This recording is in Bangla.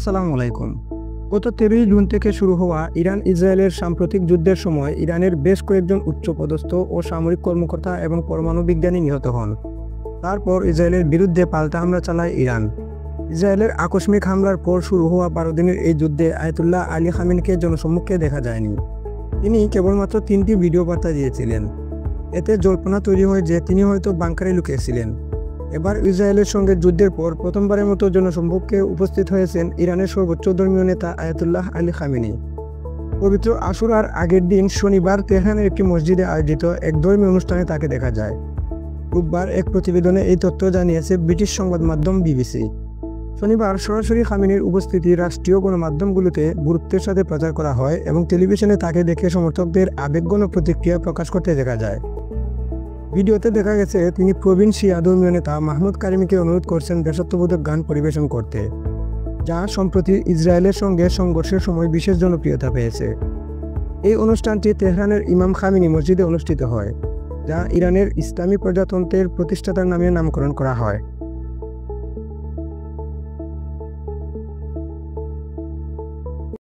আসসালামু আলাইকুম। গত 13 জুন থেকে শুরু হওয়া ইরান-ইসরায়েলের সাম্প্রতিক যুদ্ধের সময় ইরানের বেশ কয়েকজন উচ্চপদস্থ ও সামরিক কর্মকর্তা এবং পরমাণু বিজ্ঞানী নিহত হন। তারপর ইসরায়েলের বিরুদ্ধে পাল্টা হামলা চালায় ইরান। ইসরায়েলের আকস্মিক হামলার পর শুরু হওয়া 12 দিনের এই যুদ্ধে আয়াতুল্লাহ আলী খামেনিকে জনসম্মুখে দেখা যায়নি। তিনি কেবলমাত্র 3টি ভিডিও বার্তা দিয়েছিলেন। এতে জল্পনা তৈরি হয় যে তিনি হয়তো বাংকারে লুকিয়েছিলেন। এবার ইসরায়েলের সঙ্গে যুদ্ধের পর প্রথমবারের মতো জনসম্মুখে উপস্থিত হয়েছেন ইরানের সর্বোচ্চ ধর্মীয় নেতা আয়াতুল্লাহ আলী খামেনি। পবিত্র আশুরার আগের দিন শনিবার তেহরানের একটি মসজিদে আয়োজিত এক ধর্মীয় অনুষ্ঠানে তাকে দেখা যায়। রোববার এক প্রতিবেদনে এই তথ্য জানিয়েছে ব্রিটিশ সংবাদ মাধ্যম বিবিসি। শনিবার সরাসরি খামেনির উপস্থিতি রাষ্ট্রীয় গণমাধ্যমগুলোতে গুরুত্বের সাথে প্রচার করা হয় এবং টেলিভিশনে তাকে দেখে সমর্থকদের আবেগঘন প্রতিক্রিয়া প্রকাশ করতে দেখা যায়। ভিডিওতে দেখা গেছে তিনি প্রবীণ শিয়া ধর্মীয় নেতা মাহমুদ কারিমিকে অনুরোধ করছেন দেশাত্মবোধক গান পরিবেশন করতে, যা সম্প্রতি ইসরায়েলের সঙ্গে সংঘর্ষের সময় বিশেষ জনপ্রিয়তা পেয়েছে। এই অনুষ্ঠানটি তেহরানের ইমাম খামেনি মসজিদে অনুষ্ঠিত হয়, যা ইরানের ইসলামী প্রজাতন্ত্রের প্রতিষ্ঠাতার নামে নামকরণ করা হয়।